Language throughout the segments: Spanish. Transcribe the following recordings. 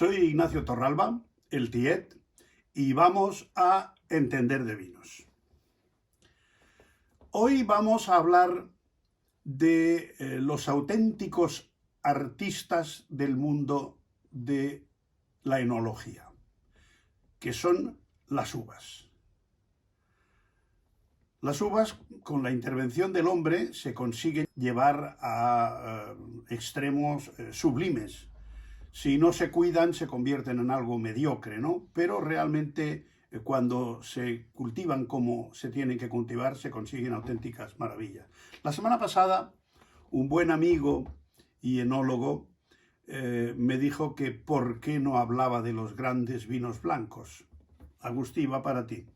Soy Ignacio Torralba, el Tiet, y vamos a entender de vinos. Hoy vamos a hablar de los auténticos artistas del mundo de la enología, que son las uvas. Las uvas, con la intervención del hombre, se consiguen llevar a extremos sublimes. Si no se cuidan, se convierten en algo mediocre, ¿no? Pero realmente, cuando se cultivan como se tienen que cultivar, se consiguen auténticas maravillas. La semana pasada, un buen amigo y enólogo me dijo que por qué no hablaba de los grandes vinos blancos. Agustí, va para ti.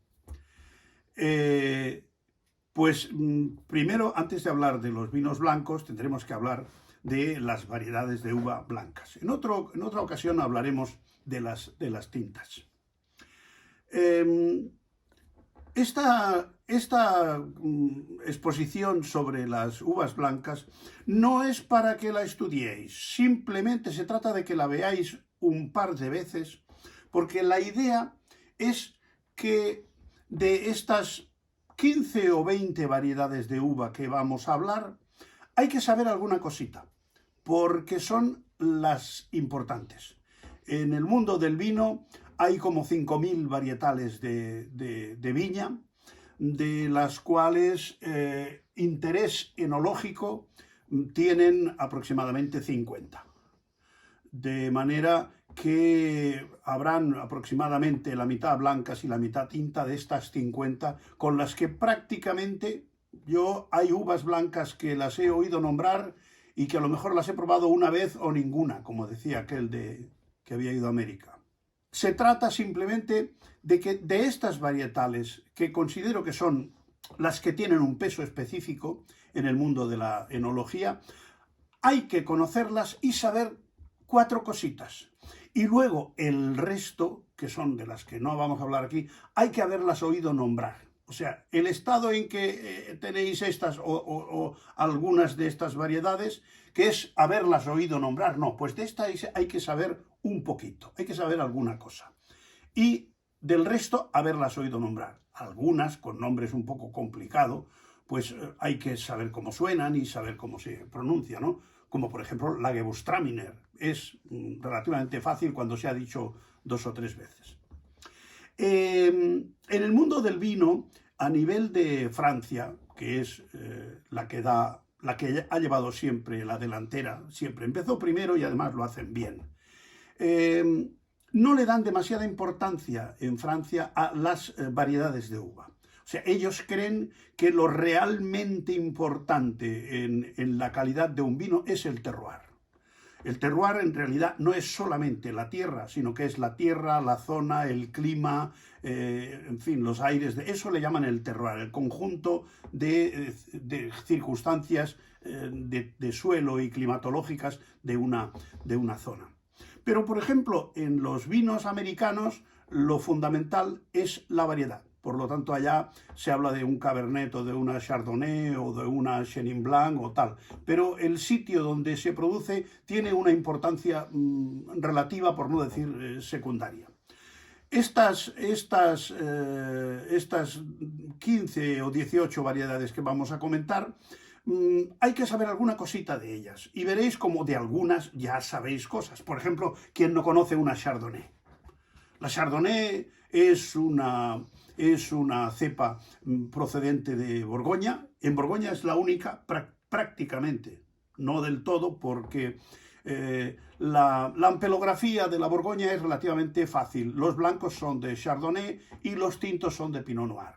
Primero, antes de hablar de los vinos blancos, tendremos que hablar de las variedades de uva blancas. En otra ocasión hablaremos de las tintas. Esta exposición sobre las uvas blancas no es para que la estudiéis, simplemente se trata de que la veáis un par de veces, porque la idea es que de estas 15 o 20 variedades de uva que vamos a hablar, hay que saber alguna cosita, porque son las importantes. En el mundo del vino hay como 5.000 varietales de viña, de las cuales interés enológico tienen aproximadamente 50. De manera que habrán aproximadamente la mitad blancas y la mitad tinta de estas 50, con las que prácticamente hay uvas blancas que las he oído nombrar y que a lo mejor las he probado una vez o ninguna, como decía aquel que había ido a América. Se trata simplemente de que de estas varietales, que considero que son las que tienen un peso específico en el mundo de la enología, hay que conocerlas y saber 4 cositas. Y luego el resto, que son de las que no vamos a hablar aquí, hay que haberlas oído nombrar. O sea, el estado en que tenéis estas o algunas de estas variedades, que es haberlas oído nombrar. No, pues de esta hay que saber un poquito, hay que saber alguna cosa. Y del resto, haberlas oído nombrar. Algunas, con nombres un poco complicados, pues hay que saber cómo suenan y saber cómo se pronuncia, ¿no? Como por ejemplo la Gewürztraminer. Es relativamente fácil cuando se ha dicho 2 o 3 veces. En el mundo del vino, a nivel de Francia, que es la que ha llevado siempre la delantera, siempre empezó primero y además lo hacen bien. No le dan demasiada importancia en Francia a las variedades de uva. O sea, ellos creen que lo realmente importante en la calidad de un vino es el terroir. El terroir en realidad no es solamente la tierra, sino que es la tierra, la zona, el clima, en fin, los aires. Eso le llaman el terroir, el conjunto de circunstancias de suelo y climatológicas de una zona. Pero, por ejemplo, en los vinos americanos lo fundamental es la variedad. Por lo tanto, allá se habla de un Cabernet o de una Chardonnay o de una Chenin Blanc o tal. Pero el sitio donde se produce tiene una importancia relativa, por no decir secundaria. Estas 15 o 18 variedades que vamos a comentar, hay que saber alguna cosita de ellas. Y veréis como de algunas ya sabéis cosas. Por ejemplo, ¿quién no conoce una Chardonnay? La Chardonnay es una cepa procedente de Borgoña. En Borgoña es la única, prácticamente, no del todo, porque la ampelografía de la Borgoña es relativamente fácil. Los blancos son de Chardonnay y los tintos son de Pinot Noir.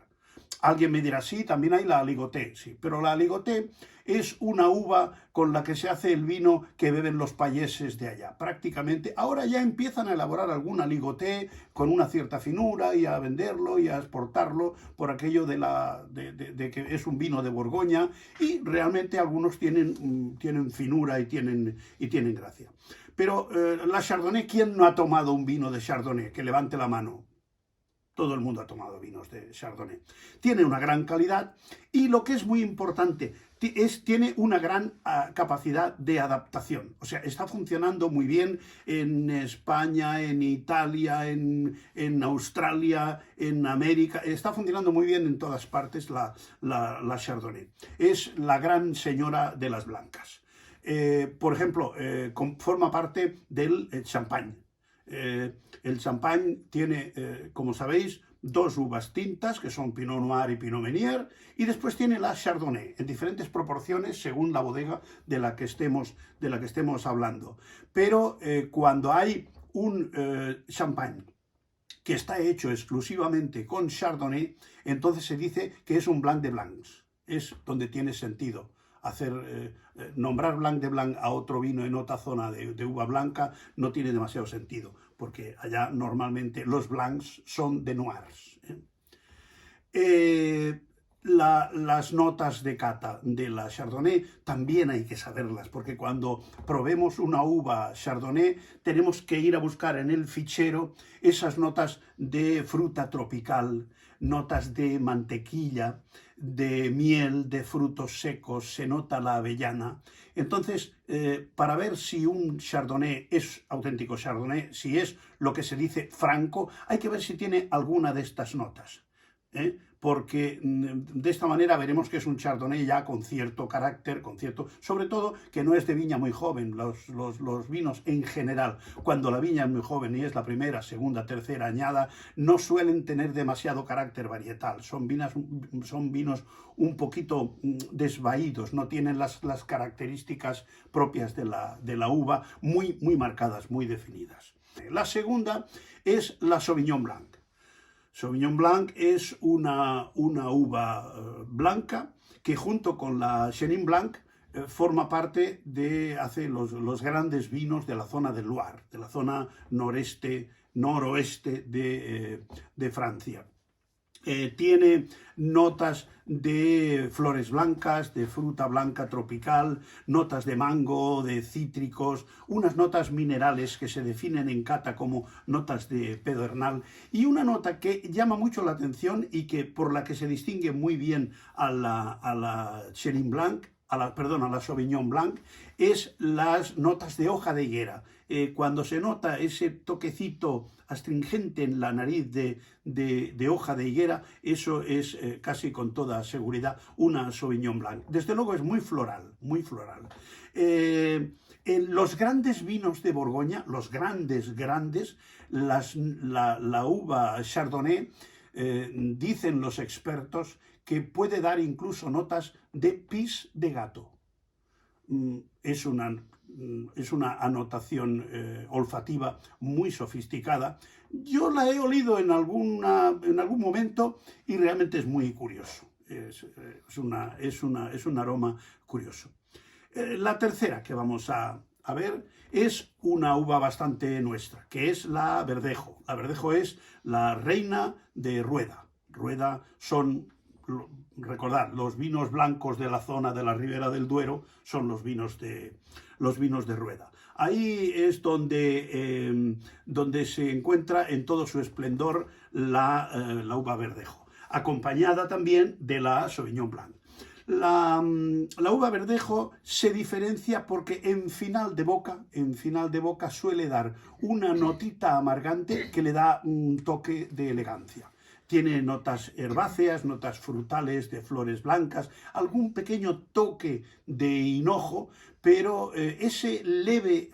Alguien me dirá, sí, también hay la Aligoté, sí, pero la Aligoté es una uva con la que se hace el vino que beben los payeses de allá. Prácticamente, ahora ya empiezan a elaborar algún Aligoté con una cierta finura y a venderlo y a exportarlo por aquello de que es un vino de Borgoña, y realmente algunos tienen finura y tienen gracia. Pero la Chardonnay, ¿quién no ha tomado un vino de Chardonnay? Que levante la mano. Todo el mundo ha tomado vinos de Chardonnay. Tiene una gran calidad y lo que es muy importante, tiene una gran capacidad de adaptación. O sea, está funcionando muy bien en España, en Italia, en Australia, en América. Está funcionando muy bien en todas partes la Chardonnay. Es la gran señora de las blancas. Por ejemplo, forma parte del champán. El champán tiene, como sabéis, dos uvas tintas, que son Pinot Noir y Pinot Meunier, y después tiene la Chardonnay, en diferentes proporciones según la bodega de la que estemos hablando. Pero cuando hay un champán que está hecho exclusivamente con Chardonnay, entonces se dice que es un Blanc de Blancs. Es donde tiene sentido nombrar Blanc de Blanc a otro vino en otra zona de uva blanca no tiene demasiado sentido, porque allá normalmente los blancs son de noirs. Las notas de cata de la Chardonnay también hay que saberlas, porque cuando probemos una uva Chardonnay tenemos que ir a buscar en el fichero esas notas de fruta tropical, notas de mantequilla, de miel, de frutos secos, se nota la avellana. Entonces, para ver si un Chardonnay es auténtico Chardonnay, si es lo que se dice franco, hay que ver si tiene alguna de estas notas. Porque de esta manera veremos que es un Chardonnay ya con cierto carácter, sobre todo que no es de viña muy joven. Los vinos en general, cuando la viña es muy joven y es la primera, segunda, tercera añada, no suelen tener demasiado carácter varietal. Son vinos un poquito desvaídos, no tienen las características propias de la uva muy marcadas, muy definidas. La segunda es la Sauvignon Blanc. Sauvignon Blanc es una uva blanca que junto con la Chenin Blanc forma parte hace los grandes vinos de la zona del Loire, de la zona noroeste de Francia. Tiene notas de flores blancas, de fruta blanca tropical, notas de mango, de cítricos, unas notas minerales que se definen en cata como notas de pedernal, y una nota que llama mucho la atención y que por la que se distingue muy bien a la Chenin Blanc, a la Sauvignon Blanc, es las notas de hoja de higuera. Cuando se nota ese toquecito astringente en la nariz de hoja de higuera, eso es casi con toda seguridad una Sauvignon Blanc. Desde luego es muy floral, muy floral. En los grandes vinos de Borgoña, los grandes, la uva Chardonnay, dicen los expertos que puede dar incluso notas de pis de gato. Es una anotación olfativa muy sofisticada. Yo la he olido en algún momento y realmente es muy curioso. Es un aroma curioso. La tercera que vamos a ver es una uva bastante nuestra, que es la Verdejo. La Verdejo es la reina de Rueda. Rueda son, recordad, los vinos blancos de la zona de la Ribera del Duero son los vinos de Rueda. Ahí es donde se encuentra en todo su esplendor la uva Verdejo, acompañada también de la Sauvignon Blanc. La uva Verdejo se diferencia porque en final de boca suele dar una notita amargante que le da un toque de elegancia. Tiene notas herbáceas, notas frutales de flores blancas, algún pequeño toque de hinojo, pero ese leve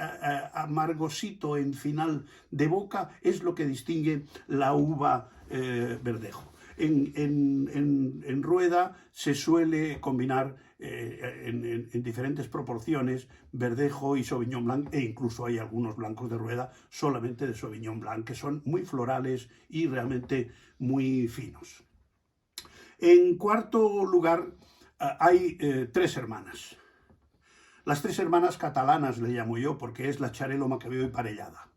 amargosito en final de boca es lo que distingue la uva Verdejo. En Rueda se suele combinar en diferentes proporciones Verdejo y Sauvignon Blanc, e incluso hay algunos blancos de Rueda solamente de Sauvignon Blanc, que son muy florales y realmente muy finos. En cuarto lugar hay tres hermanas. Las tres hermanas catalanas le llamo yo, porque es la Xarel·lo, Macabeo y Parellada.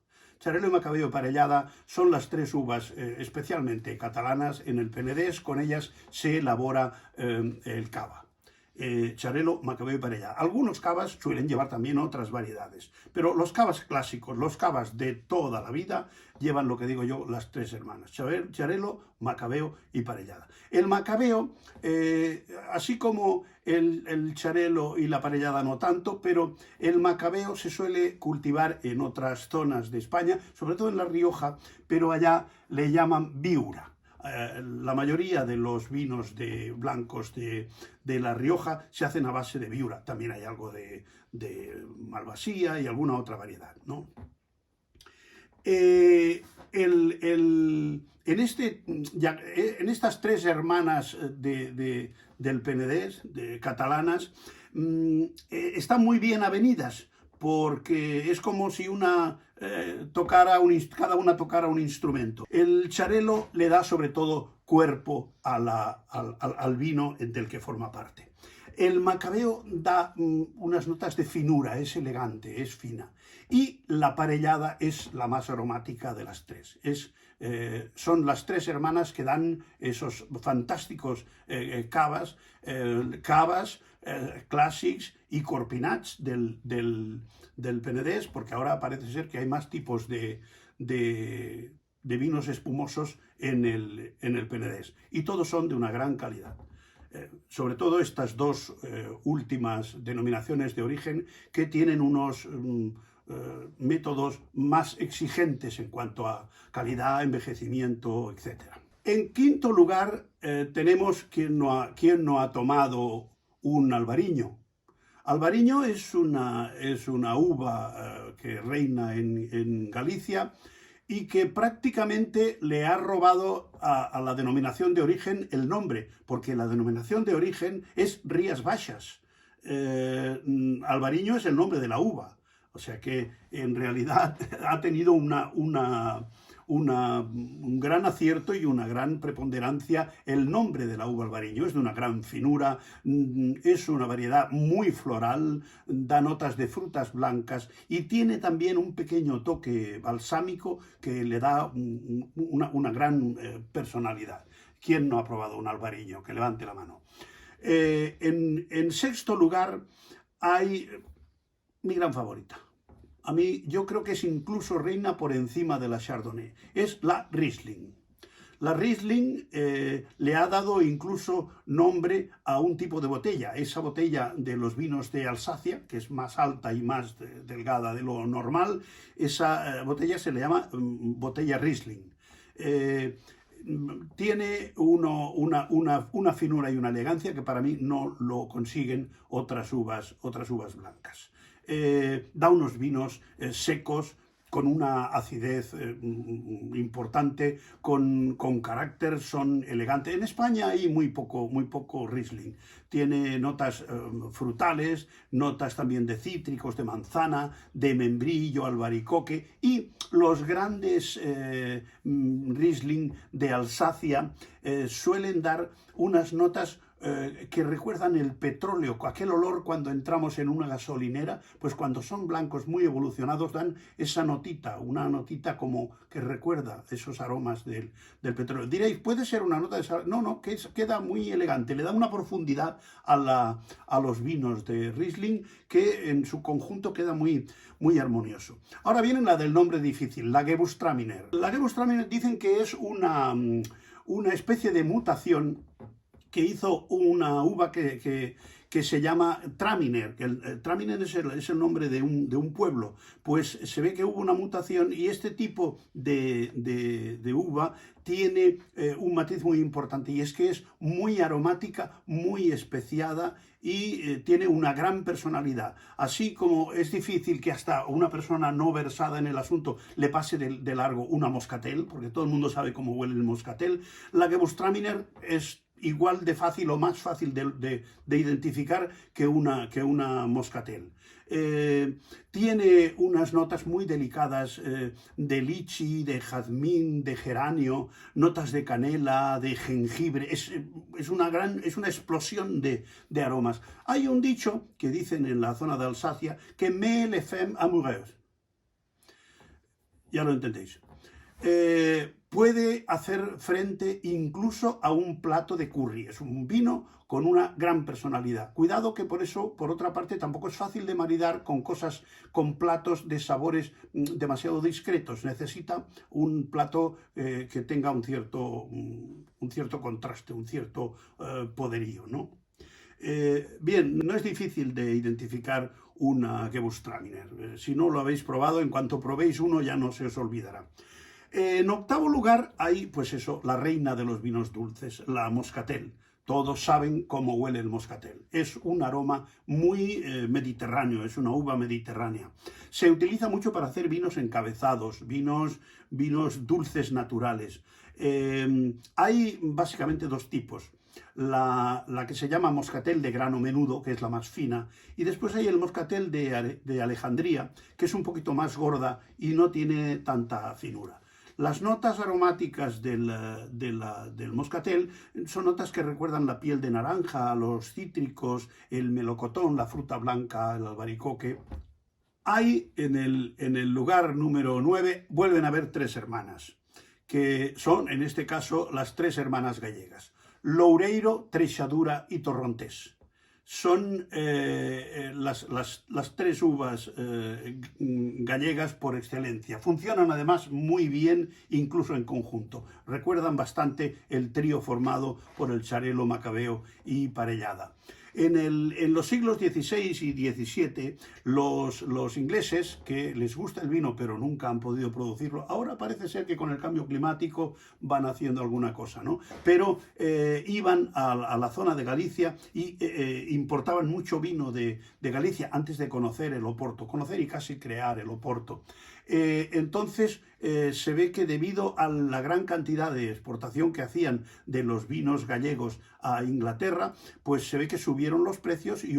Xarel·lo y Macabeo y Parellada son las tres uvas especialmente catalanas en el Penedès. Con ellas se elabora el cava. Xarel·lo, Macabeo y parellada. Algunos cavas suelen llevar también otras variedades, pero los cavas clásicos, los cavas de toda la vida, llevan lo que digo yo, las tres hermanas, Xarel·lo, Macabeo y parellada. El Macabeo, así como el Xarel·lo y la parellada no tanto, pero el Macabeo se suele cultivar en otras zonas de España, sobre todo en La Rioja, pero allá le llaman viura. La mayoría de los vinos blancos de La Rioja se hacen a base de viura. También hay algo de malvasía y alguna otra variedad, ¿no? En estas tres hermanas del Penedès, catalanas, están muy bien avenidas, porque es como si cada una tocara un instrumento. El Xarel·lo le da sobre todo cuerpo al vino del que forma parte. El Macabeo da unas notas de finura, es elegante, es fina. Y la parellada es la más aromática de las tres. Son las tres hermanas que dan esos fantásticos cavas clàssics i corpinats del Penedès, porque ahora parece ser que hay más tipos de vinos espumosos en el Penedès. Y todos son de una gran calidad. Sobre todo estas dos últimas denominaciones de origen, que tienen unos métodos más exigentes en cuanto a calidad, envejecimiento, etc. En quinto lugar, tenemos quien no ha tomado un albariño. Albariño es una uva que reina en Galicia y que prácticamente le ha robado a la denominación de origen el nombre, porque la denominación de origen es Rías Baixas. Albariño es el nombre de la uva, o sea que en realidad ha tenido un gran acierto y una gran preponderancia el nombre de la uva albariño. Es de una gran finura, es una variedad muy floral, da notas de frutas blancas y tiene también un pequeño toque balsámico que le da una gran personalidad. ¿Quién no ha probado un albariño? Que levante la mano. En sexto lugar hay mi gran favorita. A mí, yo creo que es incluso reina por encima de la Chardonnay. Es la Riesling. La Riesling le ha dado incluso nombre a un tipo de botella. Esa botella de los vinos de Alsacia, que es más alta y más delgada de lo normal, esa botella se le llama botella Riesling. Tiene una finura y una elegancia que para mí no lo consiguen otras uvas blancas. Da unos vinos secos, con una acidez importante, con carácter, son elegantes. En España hay muy poco Riesling. Tiene notas frutales, notas también de cítricos, de manzana, de membrillo, albaricoque, y los grandes Riesling de Alsacia suelen dar unas notas que recuerdan el petróleo, aquel olor cuando entramos en una gasolinera, pues cuando son blancos muy evolucionados dan esa notita, una notita como que recuerda esos aromas del petróleo. Diréis, ¿puede ser una nota de sal? No, queda muy elegante, le da una profundidad a los vinos de Riesling que en su conjunto queda muy armonioso. Ahora viene la del nombre difícil, la Gewürztraminer. La Gewürztraminer dicen que es una especie de mutación que hizo una uva que se llama Traminer. Traminer es el nombre de un pueblo. Pues se ve que hubo una mutación y este tipo de uva tiene un matiz muy importante, y es que es muy aromática, muy especiada y tiene una gran personalidad. Así como es difícil que hasta una persona no versada en el asunto le pase de largo una moscatel, porque todo el mundo sabe cómo huele el moscatel, la Gewürztraminer es igual de fácil o más fácil de identificar que una moscatel. Tiene unas notas muy delicadas de lichi, de jazmín, de geranio, notas de canela, de jengibre. Es una explosión de aromas. Hay un dicho que dicen en la zona de Alsacia que met les femmes amoureuses. Ya lo entendéis. puede hacer frente incluso a un plato de curry. Es un vino con una gran personalidad. Cuidado que por eso, por otra parte, tampoco es fácil de maridar con cosas, con platos de sabores demasiado discretos. Necesita un plato que tenga un cierto contraste, un cierto poderío, ¿no? Bien, no es difícil de identificar una Gewürztraminer. Si no lo habéis probado, en cuanto probéis uno ya no se os olvidará. En octavo lugar hay, pues eso, la reina de los vinos dulces, la Moscatel. Todos saben cómo huele el Moscatel. Es un aroma muy mediterráneo, es una uva mediterránea. Se utiliza mucho para hacer vinos encabezados, vinos dulces naturales. Hay básicamente dos tipos. La que se llama Moscatel de grano menudo, que es la más fina, y después hay el Moscatel de Alejandría, que es un poquito más gorda y no tiene tanta finura. Las notas aromáticas del Moscatel son notas que recuerdan la piel de naranja, los cítricos, el melocotón, la fruta blanca, el albaricoque. Hay en el lugar número 9, vuelven a haber tres hermanas, que son, en este caso, las tres hermanas gallegas. Loureiro, Treixadura y Torrontés. Son las tres uvas gallegas por excelencia. Funcionan además muy bien, incluso en conjunto. Recuerdan bastante el trío formado por el Xarel·lo, Macabeo y Parellada. En los siglos XVI y XVII, los ingleses, que les gusta el vino pero nunca han podido producirlo, ahora parece ser que con el cambio climático van haciendo alguna cosa, ¿no? Pero iban a la zona de Galicia y importaban mucho vino de Galicia antes de conocer el Oporto, conocer y casi crear el Oporto. Entonces se ve que debido a la gran cantidad de exportación que hacían de los vinos gallegos a Inglaterra, pues se ve que subieron los precios y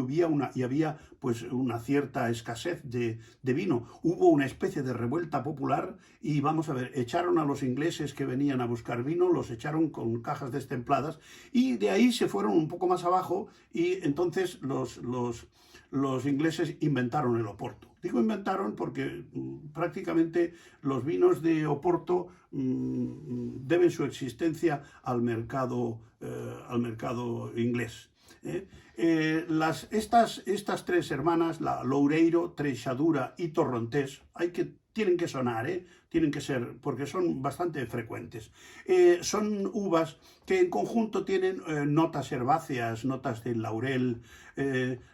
había pues una cierta escasez de vino. Hubo una especie de revuelta popular y vamos a ver, echaron a los ingleses que venían a buscar vino, los echaron con cajas destempladas y de ahí se fueron un poco más abajo y entonces los ingleses inventaron el Oporto. Digo inventaron porque prácticamente los vinos de Oporto deben su existencia al mercado inglés. Estas tres hermanas, la Loureiro, Treixadura y Torrontés, tienen que sonar, tienen que ser, porque son bastante frecuentes. Son uvas que en conjunto tienen notas herbáceas, notas de laurel,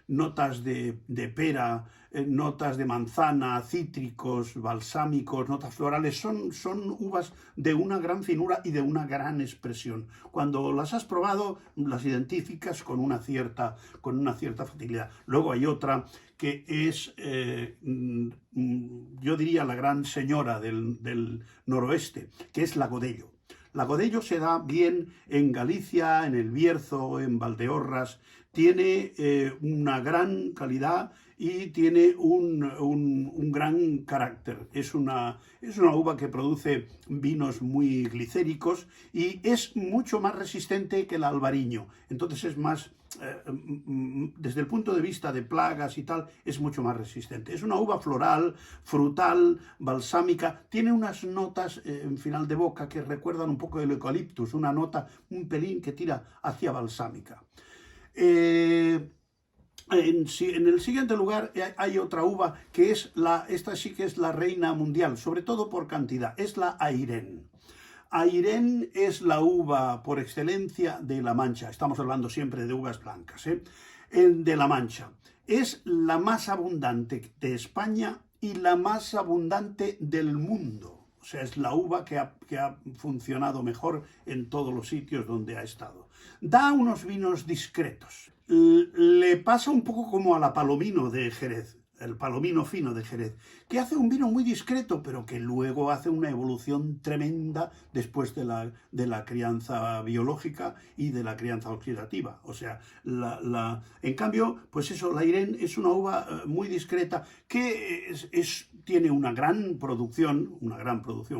notas de pera, notas de manzana, cítricos, balsámicos, notas florales. Son uvas de una gran finura y de una gran expresión. Cuando las has probado, las identificas con una cierta facilidad. Luego hay otra que es, yo diría, la gran señora del noroeste, que es la Godello. La Godello se da bien en Galicia, en el Bierzo, en Valdeorras, tiene una gran calidad y tiene un gran carácter. Es una uva que produce vinos muy glicéricos y es mucho más resistente que el albariño. Entonces es más, desde el punto de vista de plagas y tal, es mucho más resistente. Es una uva floral, frutal, balsámica, tiene unas notas en final de boca que recuerdan un poco el eucaliptus, una nota, un pelín que tira hacia balsámica. En el siguiente lugar hay otra uva que es esta sí que es la reina mundial, sobre todo por cantidad, es la Airén. Airén es la uva por excelencia de La Mancha, estamos hablando siempre de uvas blancas, de La Mancha. Es la más abundante de España y la más abundante del mundo. O sea, es la uva que ha funcionado mejor en todos los sitios donde ha estado. Da unos vinos discretos. Le pasa un poco como a la Palomino de Jerez, el Palomino fino de Jerez, que hace un vino muy discreto, pero que luego hace una evolución tremenda después de la crianza biológica y de la crianza oxidativa. O sea, en cambio, pues eso, la Airén es una uva muy discreta que tiene una gran producción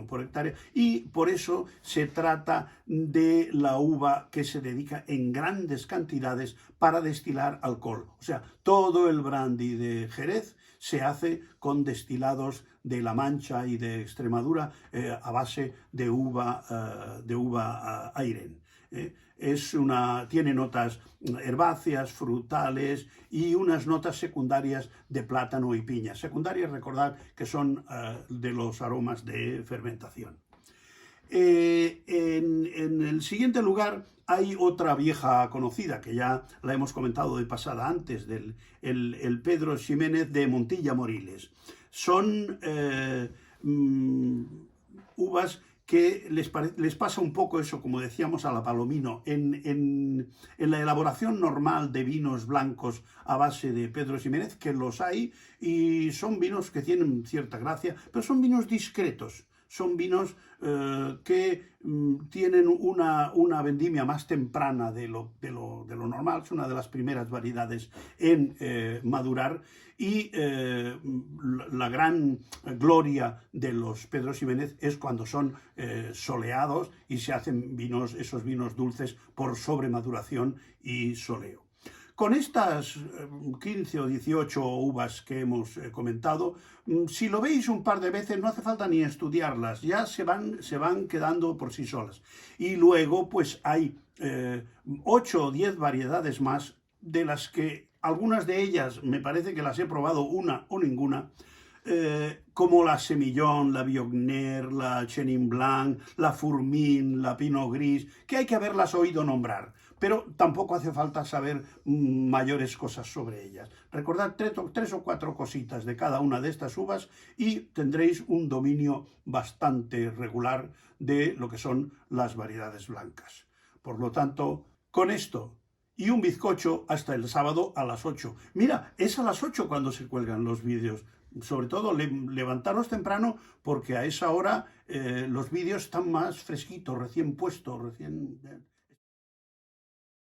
por hectárea, y por eso se trata de la uva que se dedica en grandes cantidades para destilar alcohol. O sea, todo el brandy de Jerez se hace con destilados de La Mancha y de Extremadura a base de uva Airen. Tiene notas herbáceas, frutales y unas notas secundarias de plátano y piña. Secundarias, recordad que son de los aromas de fermentación. En el siguiente lugar hay otra vieja conocida, que ya la hemos comentado de pasada antes, el Pedro Ximénez de Montilla Moriles. Son uvas que les pasa un poco eso, como decíamos, a la Palomino. En la elaboración normal de vinos blancos a base de Pedro Ximénez, que los hay, y son vinos que tienen cierta gracia, pero son vinos discretos. Son vinos que tienen una vendimia más temprana de lo normal, es una de las primeras variedades en madurar, y la gran gloria de los Pedro Ximénez es cuando son soleados y se hacen esos vinos dulces por sobremaduración y soleo. Con estas 15 o 18 uvas que hemos comentado, si lo veis un par de veces no hace falta ni estudiarlas, ya se van quedando por sí solas. Y luego pues hay 8 o 10 variedades más, de las que algunas de ellas me parece que las he probado una o ninguna, como la Semillon, la Viognier, la Chenin Blanc, la Fourmin, la Pinot Gris, que hay que haberlas oído nombrar, pero tampoco hace falta saber mayores cosas sobre ellas. Recordad tres o cuatro cositas de cada una de estas uvas y tendréis un dominio bastante regular de lo que son las variedades blancas. Por lo tanto, con esto y un bizcocho hasta el sábado a las 8. Mira, es a las 8 cuando se cuelgan los vídeos. Sobre todo, levantaros temprano, porque a esa hora los vídeos están más fresquitos, recién puestos,